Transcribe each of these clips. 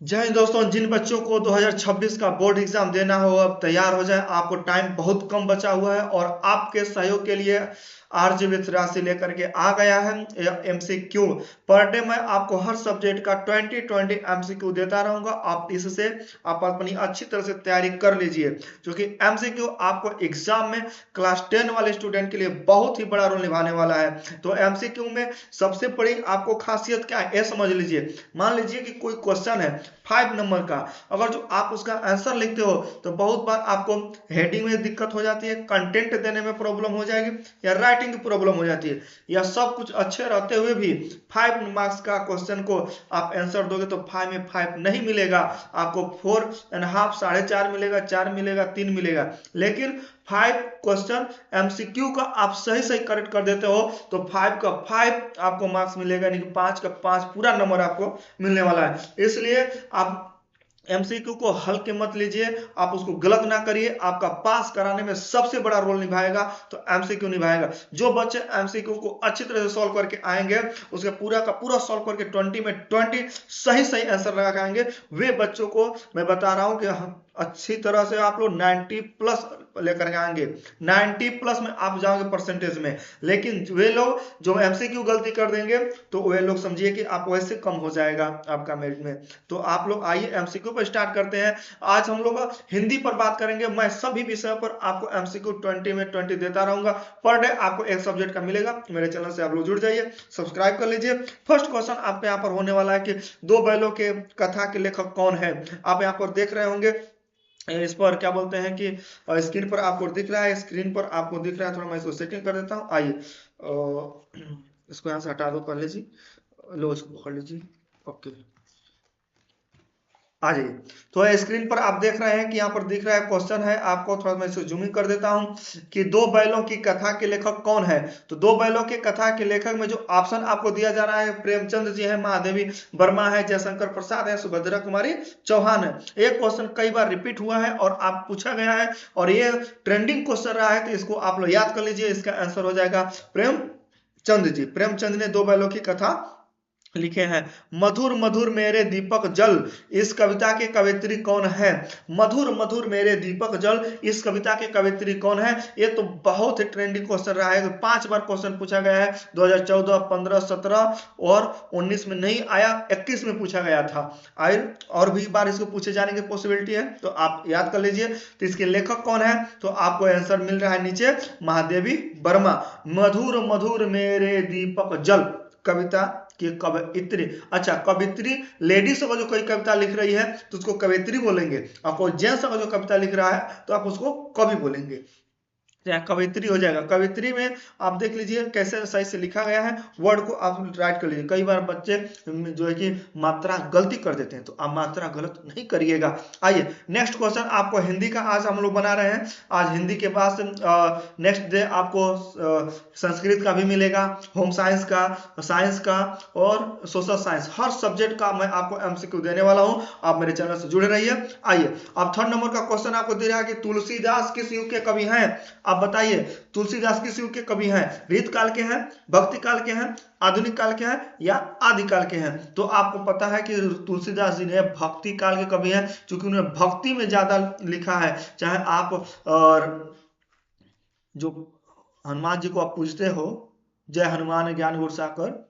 जय हिंद दोस्तों। जिन बच्चों को 2026 का बोर्ड एग्जाम देना हो अब तैयार हो जाए। आपको टाइम बहुत कम बचा हुआ है और आपके सहयोग के लिए आरजीबी राशि लेकर के आ गया है एमसीक्यू। पर डे मैं आपको हर सब्जेक्ट का 20-20 एमसीक्यू देता रहूंगा। आप इससे आप अपनी अच्छी तरह से तैयारी कर लीजिए, क्योंकि एमसीक्यू आपको एग्जाम में क्लास 10 वाले स्टूडेंट के लिए बहुत ही बड़ा रोल निभाने वाला है। तो एमसीक्यू में सबसे बड़ी आपको खासियत क्या है, ये समझ लीजिए। मान लीजिए कि कोई क्वेश्चन है 5 नंबर का, अगर जो आप उसका आंसर लिखते हो तो बहुत बार आपको हेडिंग में दिक्कत हो जाती है, कंटेंट देने में प्रॉब्लम हो जाएगी या राइटिंग की प्रॉब्लम हो जाती है। या सब कुछ अच्छे रहते हुए भी 5 मार्क्स का क्वेश्चन को आप आंसर दोगे तो 5 में 5 नहीं मिलेगा, आपको 4.5 4.5 मिलेगा, 4 मिलेगा, 3 मिलेगा। लेकिन 5 क्वेश्चन एमसीक्यू का आप सही सही करेक्ट कर देते हो तो 5 का 5 आपको मार्क्स मिलेगा, यानी कि 5 का 5 पूरा नंबर आपको मिलने वाला है। इसलिए आप एमसीक्यू को हल्के मत लीजिए, आप उसको गलत ना करिए। आपका पास कराने में सबसे बड़ा रोल निभाएगा तो एमसीक्यू निभाएगा। जो बच्चे एमसीक्यू को अच्छी तरह से सॉल्व करके आएंगे, उसके पूरा का पूरा सॉल्व करके 20 में 20 सही सही आंसर लगा के आएंगे, वे बच्चों को मैं बता रहा हूं कि अच्छी तरह से आप लोग 90 प्लस लेकर के आएंगे। 90 प्लस में आप जाओगे परसेंटेज में। लेकिन वे लोग जो एमसीक्यू गलती कर देंगे तो वे लोग समझिए कि आप वैसे कम हो जाएगा आपका मेरिट में। तो आप लोग आइए एमसीक्यू पर स्टार्ट करते हैं। आज हम लोग हिंदी पर बात करेंगे। मैं सभी विषयों पर आपको एमसीक्यू 20 में 20 देता रहूंगा। पर डे आपको एक सब्जेक्ट का मिलेगा। मेरे चैनल से आप लोग जुड़ जाइए, सब्सक्राइब कर लीजिए। फर्स्ट क्वेश्चन आपके यहाँ पर होने वाला है कि दो बैलों के कथा के लेखक कौन है। आप यहाँ पर देख रहे होंगे, इस पर क्या बोलते हैं कि स्क्रीन पर आपको दिख रहा है, स्क्रीन पर आपको दिख रहा है। थोड़ा मैं इसको सेटिंग कर देता हूँ। आइए इसको यहाँ से हटा दो पहले जी। लो इसको पकड़ लीजिए। ओके, आ जाइए। तो स्क्रीन पर आप देख रहे हैं कि यहाँ पर दिख रहा है क्वेश्चन है आपको। थोड़ा मैं इसे जूमिंग कर देता हूँ कि दो बैलों की कथा के लेखक कौन है। तो दो बैलों की कथा के लेखक में जो ऑप्शन आपको दिया जा रहा है, प्रेमचंद जी है, महादेवी वर्मा है, जयशंकर प्रसाद है, सुभद्रा कुमारी चौहान है। एक क्वेश्चन कई बार रिपीट हुआ है और आप पूछा गया है और ये ट्रेंडिंग क्वेश्चन रहा है, तो इसको आप लोग याद कर लीजिए। इसका आंसर हो जाएगा प्रेमचंद जी। प्रेमचंद ने दो बैलों की कथा लिखे हैं। मधुर मधुर मेरे दीपक जल, इस कविता के कवयित्री कौन है। मधुर मधुर मेरे दीपक जल, इस कविता के कवयित्री कौन है। ये तो बहुत ही ट्रेंडिंग क्वेश्चन रहा है। 5 बार क्वेश्चन पूछा गया है। 2014, 15, 17 और 19 में नहीं आया, 21 में पूछा गया था। और भी बार इसको पूछे जाने की पॉसिबिलिटी है, तो आप याद कर लीजिए। तो इसके लेखक कौन है, तो आपको आंसर मिल रहा है नीचे, महादेवी वर्मा। मधुर मधुर मेरे दीपक जल कविता कि कवयित्री। अच्छा, कवयित्री लेडीज अगर जो कोई कविता लिख रही है तो उसको कवयित्री बोलेंगे, और कोई जेंट्स अगर जो कविता लिख रहा है तो आप उसको कवि बोलेंगे। कवित्री हो जाएगा। कवित्री में आप देख लीजिए कैसे सही से लिखा गया है, वर्ड को आप राइट कर लीजिए। कई बार बच्चे जो है कि मात्रा गलती कर देते हैं, तो आप मात्रा गलत नहीं करिएगा। आइए नेक्स्ट क्वेश्चन आपको हिंदी का आज हम लोग बना रहे हैं। आज हिंदी के बाद नेक्स्ट डे आपको संस्कृत का भी मिलेगा, होम साइंस का और सोशल साइंस, हर सब्जेक्ट का मैं आपको एमसीक्यू देने वाला हूं। आप मेरे चैनल से जुड़े रहिए। आइए अब थर्ड नंबर का क्वेश्चन आपको दे रहा है कि तुलसीदास किस युग के कवि हैं। आप बताइए तुलसीदास किस युग के कवि हैं। रीत काल के हैं, भक्ति काल के हैं, आधुनिक काल के हैं या आदिकाल के हैं। तो आपको पता है कि तुलसीदास जी ने भक्ति काल के कवि हैं, क्योंकि उन्होंने भक्ति में ज्यादा लिखा है। चाहे आप और जो हनुमान जी को आप पूजते हो, जय हनुमान ज्ञान गुण सागर,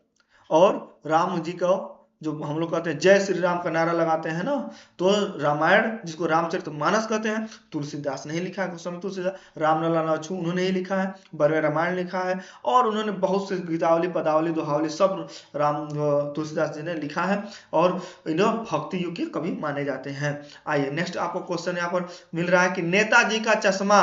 और राम जी को जो हम लोग कहते हैं जय श्री राम का नारा लगाते हैं ना, तो रामायण जिसको रामचरितमानस कहते हैं, तुलसीदास ने ही लिखा है। उस समय तुलसीदास, रामलला लक्ष्मण उन्होंने ही लिखा है, बड़े रामायण लिखा है, और उन्होंने बहुत से गीतावली, पदावली, दोहावली सब राम तुलसीदास जी ने लिखा है, और इन्हें भक्ति युग के कवि माने जाते हैं। आइए नेक्स्ट आपको क्वेश्चन यहाँ पर मिल रहा है कि नेताजी का चश्मा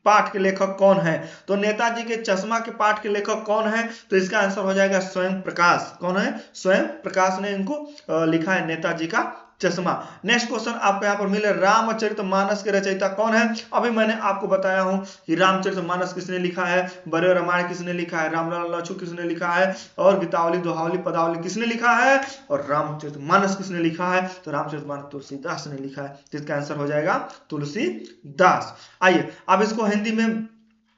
पाठ के लेखक कौन है। तो नेताजी के चश्मा के पाठ के लेखक कौन है, तो इसका आंसर हो जाएगा स्वयं प्रकाश। कौन है, स्वयं प्रकाश ने इनको लिखा है, नेताजी का चश्मा। नेक्स्ट क्वेश्चन आपको यहाँ पर मिले, रामचरितमानस के रचयिता कौन है। अभी मैंने आपको बताया हूं कि रामचरितमानस किसने लिखा है, बड़े रामायण किसने लिखा है, रामलला लक्ष्मण किसने लिखा है, और गीतावली, दोहावली, पदावली किसने लिखा है, और रामचरितमानस किसने लिखा है, तो रामचरितमानस तुलसीदास ने लिखा है। तो इसका आंसर हो जाएगा तुलसीदास। आइए अब इसको हिंदी में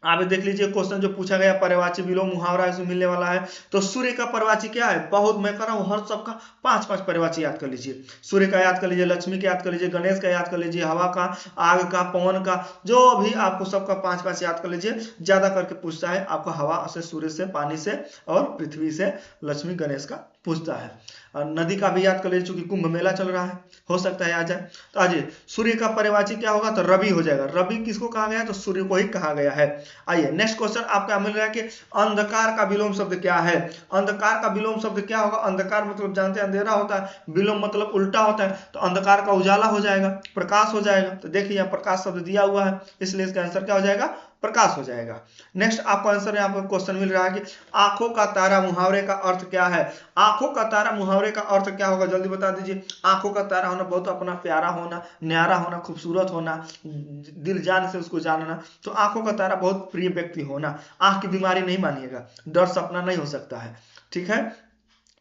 आप देख लीजिए क्वेश्चन जो पूछा गया पर्यायवाची विलोम मुहावरा इसमें मिलने वाला है। तो सूर्य का पर्यायवाची क्या है, बहुत मैं कर रहा हूँ, हर सबका 5-5 पर्यायवाची याद कर लीजिए। सूर्य का याद कर लीजिए, लक्ष्मी का याद कर लीजिए, गणेश का याद कर लीजिए, हवा का, आग का, पवन का, जो भी आपको सबका 5-5 याद कर लीजिए। ज्यादा करके पूछता है आपको हवा से, सूर्य से, पानी से और पृथ्वी से, लक्ष्मी गणेश का पूछता है। और नदी का भी याद कर लीजिए, चूंकि कुंभ मेला चल रहा है, हो सकता है आ जाए। तो आज सूर्य का पर्यायवाची क्या होगा, तो रवि हो जाएगा। रवि किसको कहा गया है, तो सूर्य को ही कहा गया है। आइए नेक्स्ट क्वेश्चन आपका मिल रहा है कि अंधकार का विलोम शब्द क्या है। अंधकार का विलोम शब्द क्या होगा, अंधकार मतलब जानते हैं अंधेरा होता है, विलोम मतलब उल्टा होता है, तो अंधकार का उजाला हो जाएगा, प्रकाश हो जाएगा। तो देखिए यहाँ प्रकाश शब्द दिया हुआ है, इसलिए इसका आंसर क्या हो जाएगा, प्रकाश हो जाएगा। नेक्स्ट आपको आंसर यहाँ पर क्वेश्चन मिल रहा है कि आंखों का तारा मुहावरे का अर्थ क्या है। आंखों का तारा मुहावरे का अर्थ क्या होगा, जल्दी बता दीजिए। आंखों का तारा होना, बहुत अपना प्यारा होना, न्यारा होना, खूबसूरत होना, दिल जान से उसको जानना। तो आंखों का तारा बहुत प्रिय व्यक्ति होना। आंख की बीमारी नहीं मानिएगा, डर सपना नहीं हो सकता है, ठीक है।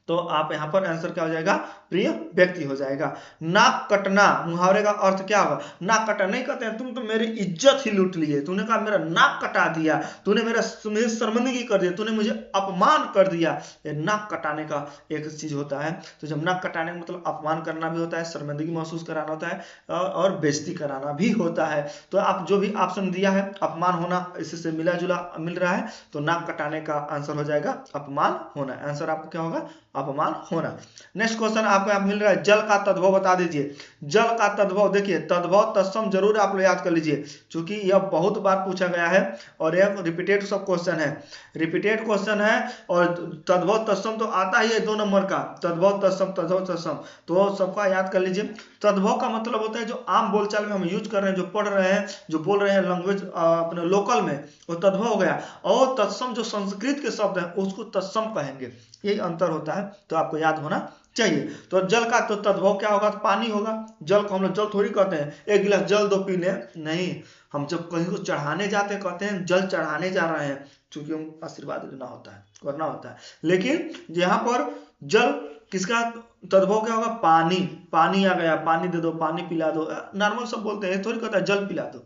तो आप यहाँ पर आंसर क्या हो जाएगा, प्रिय व्यक्ति हो जाएगा। नाक कटना मुहावरे का अर्थ क्या होगा, नाक कटा नहीं कहते हैं, तुम तो मेरी इज्जत ही लूट लिए, तूने कहा मेरा नाक कटा दिया, तूने मुझे शर्मिंदगी कर दिया, तूने मुझे अपमान कर दिया। ये नाक कटाने का एक चीज होता है। तो जब नाक कटाने का मतलब अपमान करना भी होता है, शर्मिंदगी महसूस कराना होता है और बेइज्जती कराना भी होता है। तो आप जो भी ऑप्शन दिया है अपमान होना, इससे मिला जुला मिल रहा है, तो नाक कटाने का आंसर हो जाएगा अपमान होना। आंसर आपको क्या होगा, अपमान होना। नेक्स्ट क्वेश्चन आपको यहाँ मिल रहा है, जल का तद्भव बता दीजिए। जल का तद्भव, देखिए तद्भव तत्सम जरूर आप लोग याद कर लीजिए, क्योंकि यह बहुत बार पूछा गया है और यह रिपीटेड सब क्वेश्चन है, रिपीटेड क्वेश्चन है। और तद्भव तत्सम तो आता ही है 2 नंबर का, तद्भव तत्सम, तद्भव तत्सम, तो सबका याद कर लीजिए। तद्भव का मतलब होता है जो आम बोलचाल में हम यूज कर रहे हैं, जो पढ़ रहे हैं, जो बोल रहे हैं लैंग्वेज अपने लोकल में, वो तद्भव हो गया। और तत्सम जो संस्कृत के शब्द है उसको तत्सम कहेंगे, यही अंतर होता है, तो आपको याद होना चाहिए। तो जल का तो तद्भव क्या होगा, पानी होगा। जल को हम लोग जल थोड़ी कहते हैं, एक गिलास जल दो पीने, नहीं, हम जब कहीं को चढ़ाने जाते हैं कहते हैं जल चढ़ाने जा रहे हैं, क्योंकि हम आशीर्वाद देना होता है, करना होता है। लेकिन यहाँ पर जल किसका तद्भव क्या होगा, पानी, पानी आ गया, पानी दे दो, पानी पिला दो, नॉर्मल सब बोलते हैं, थोड़ी कहता है जल पिला दो।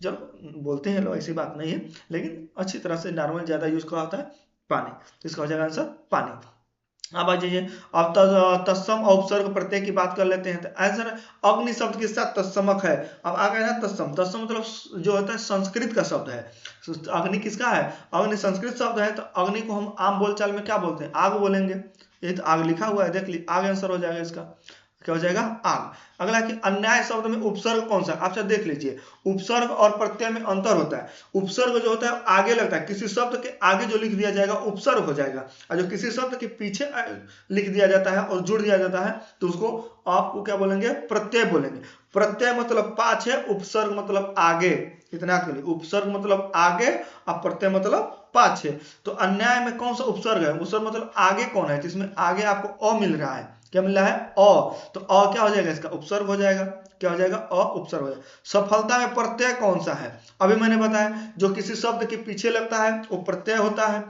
जल बोलते हैं लोग, ऐसी बात नहीं है, लेकिन अच्छी तरह से नॉर्मल ज्यादा यूज का होता है पानी, तो इसका हो जाएगा आंसर पानी। अब आ जाइए, अब तत्सम और उपसर्ग प्रत्यय की बात कर लेते हैं। तो आंसर अग्नि शब्द के साथ तत्समक है। अब आ गया ना तत्सम, तत्सम मतलब जो होता है संस्कृत का शब्द है। अग्नि किसका है, अग्नि संस्कृत शब्द है, तो अग्नि को हम आम बोलचाल में क्या बोलते हैं, आग बोलेंगे। ये तो आग लिखा हुआ है, देख ली, आग आंसर हो जाएगा इसका, क्या हो जाएगा, आग। अगला कि अन्याय शब्द में उपसर्ग कौन सा, आप देख लीजिए। उपसर्ग और प्रत्यय में अंतर होता है। उपसर्ग जो होता है आगे लगता है, किसी शब्द के आगे जो लिख दिया जाएगा उपसर्ग हो जाएगा, और जो किसी शब्द के पीछे लिख दिया जाता है और जुड़ दिया जाता है तो उसको आपको क्या बोलेंगे, प्रत्यय बोलेंगे। प्रत्यय मतलब पाछे, उपसर्ग मतलब आगे, इतना के लिए। उपसर्ग मतलब आगे और प्रत्यय मतलब पाछे। तो अन्याय में कौन सा उपसर्ग है, उपसर्ग मतलब आगे कौन है, जिसमें आगे आपको अ मिल रहा है, क्या मिल रहा है, अ, तो अ क्या हो जाएगा, इसका उपसर्ग हो जाएगा, क्या हो जाएगा, अ उपसर्ग हो जाएगा। सफलता में प्रत्यय कौन सा है, अभी मैंने बताया, जो किसी शब्द के पीछे लगता है वो प्रत्यय होता है,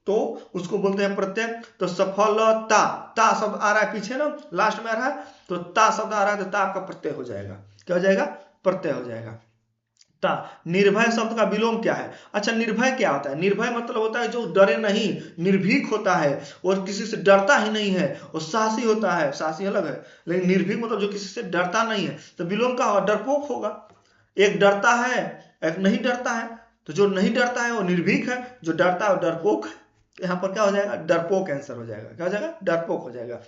तो उसको बोलते हैं प्रत्यय। तो सफलता, ता शब्द आ रहा है पीछे ना, लास्ट में आ रहा है, तो ता शब्द आ रहा है, तो ता आपका प्रत्यय हो जाएगा, क्या हो जाएगा, प्रत्यय हो जाएगा। निर्भय शब्द का विलोम क्या है, अच्छा निर्भय क्या होता है, निर्भय मतलब होता है जो डरे नहीं, निर्भीक होता है, और किसी से डरता ही नहीं है, और साहसी होता है, साहसी अलग है, लेकिन निर्भीक मतलब जो किसी से डरता नहीं है। तो विलोम का होगा, डरपोक होगा। एक डरता है, एक नहीं डरता है, तो जो नहीं डरता है वो निर्भीक है, जो डरता है वो डरपोक है। यहाँ पर क्या हो जाएगा, डरपोक आंसर हो जाएगा, क्या हो जाएगा, डरपोक हो जाएगा।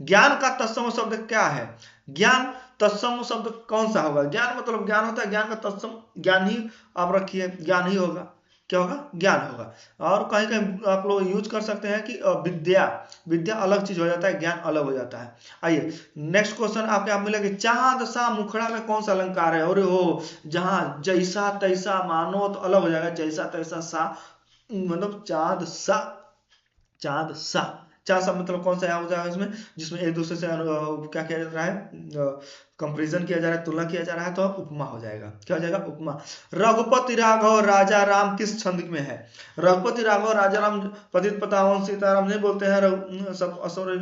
ज्ञान का तत्सम शब्द क्या है, ज्ञान तत्सम शब्द कौन सा होगा, ज्ञान मतलब ज्ञान होता है, ज्ञान का तत्सम ज्ञान ही आप रखिए, ज्ञान ही होगा, क्या होगा, ज्ञान होगा। और कहीं कहीं आप लोग यूज कर सकते हैं कि विद्या, विद्या अलग चीज हो जाता है, ज्ञान अलग हो जाता है। आइए नेक्स्ट क्वेश्चन आपके आप मिलेगा, चांद सा मुखड़ा में कौन सा अलंकार है, और हो जहां जैसा तैसा मानो तो अलग हो जाएगा, जैसा तैसा सा मतलब चांद सा, चांद सा, चार शब्द मतलब कौन सा हो जाएगा इसमें, जिसमें एक दूसरे से क्या किया जा रहा है, कंपेरिजन किया जा रहा है, तुलना किया जा रहा है, तो उपमा हो जाएगा। क्या हो जाएगा? उपमा। रघुपति राघव राजा राम किस छंद में है? रघुपति राघव राजा राम पतित पावन सीताराम नहीं बोलते हैं सब असुर,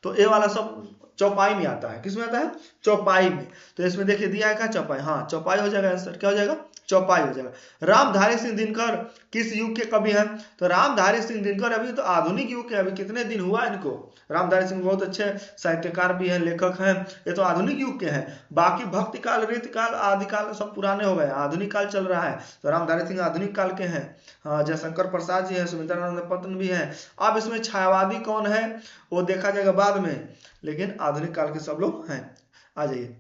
तो ये वाला सब चौपाई में आता है। किस में आता है? चौपाई में। तो इसमें देखिए दिया है क्या? चौपाई। हाँ, चौपाई हो जाएगा आंसर। क्या हो जाएगा? चौपाई हो जाएगा। रामधारी सिंह दिनकर किस युग के कवि हैं? तो रामधारी सिंह दिनकर अभी तो आधुनिक युग के, अभी कितने दिन हुआ इनको। रामधारी सिंह बहुत अच्छे साहित्यकार भी हैं, लेखक हैं, ये तो आधुनिक युग के हैं। बाकी भक्ति काल, रीति काल, आदि काल सब पुराने हो गए, आधुनिक काल चल रहा है। तो रामधारी सिंह आधुनिक काल के हैं। जयशंकर प्रसाद जी हैं, सुमित्रानंद पत्न भी हैं। अब इसमें छायावादी कौन है वो देखा जाएगा बाद में, लेकिन आधुनिक काल के सब लोग हैं। आ जाइए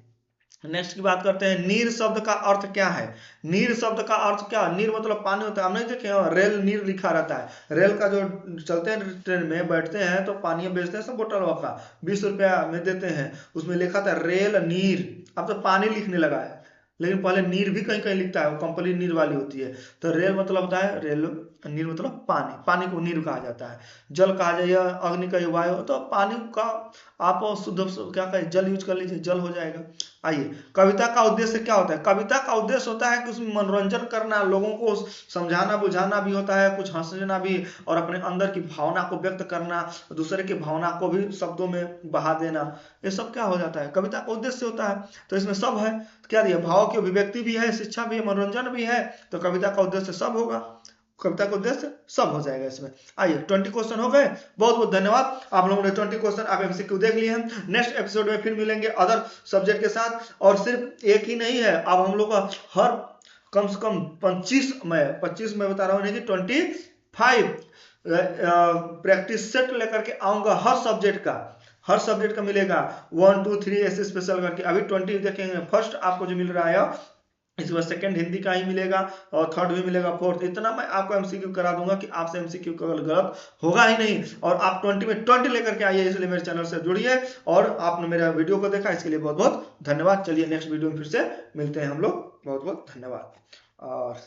नेक्स्ट की बात करते हैं। नीर शब्द का अर्थ क्या है? नीर शब्द का अर्थ क्या? नीर मतलब पानी होता है। हम नहीं देखे रेल नीर लिखा रहता है, रेल का जो चलते हैं ट्रेन में बैठते हैं तो पानी बेचते हैं सब बोतल का, 20 रुपया में देते हैं, उसमें लिखा था रेल नीर। अब तो पानी लिखने लगा है, लेकिन पहले नीर भी कहीं कहीं लिखता है, वो कंपनी नीर वाली होती है। तो रेल मतलब होता है रेल, नीर मतलब पानी, पानी को नीर कहा जाता है। जल कहा जाए, अग्नि का वायु, तो पानी का आप शुद्ध क्या कहें, जल यूज कर लीजिए, जल हो जाएगा। आइए, कविता का उद्देश्य क्या होता है? कविता का उद्देश्य होता है कि उसमें मनोरंजन करना, लोगों को समझाना बुझाना भी होता है, कुछ हंसना भी, और अपने अंदर की भावना को व्यक्त करना, दूसरे की भावना को भी शब्दों में बहा देना, ये सब क्या हो जाता है? कविता का उद्देश्य होता है। तो इसमें सब है। क्या दिया? भाव की अभिव्यक्ति भी है, शिक्षा भी है, मनोरंजन भी है, तो कविता का उद्देश्य सब होगा। कविता का उद्देश्य सब हो जाएगा इसमें। आइए 20 क्वेश्चन हो गए। बहुत बहुत धन्यवाद, आप लोगों ने 20 क्वेश्चन आप एमसीक्यू देख लिए हैं। नेक्स्ट एपिसोड में फिर मिलेंगे अदर सब्जेक्ट के साथ। और सिर्फ एक ही नहीं है, अब हम लोग का हर कम से कम 25 में बता रहा हूँ, कि 25 प्रैक्टिस सेट लेकर के आऊंगा हर सब्जेक्ट का मिलेगा। 1 2 3 ऐसे स्पेशल करके। अभी 20 देखेंगे। फर्स्ट आपको जो मिल रहा है, इसके बाद सेकंड हिंदी का ही मिलेगा, और थर्ड भी मिलेगा, फोर्थ। इतना मैं आपको एमसीक्यू करा दूंगा कि आपसे एमसीक्यू गलत होगा ही नहीं। और आप 20 में 20 लेकर के आइए, इसलिए मेरे चैनल से जुड़िए। और आपने मेरा वीडियो को देखा, इसके लिए बहुत बहुत धन्यवाद। चलिए नेक्स्ट वीडियो में फिर से मिलते हैं हम लोग। बहुत बहुत धन्यवाद। और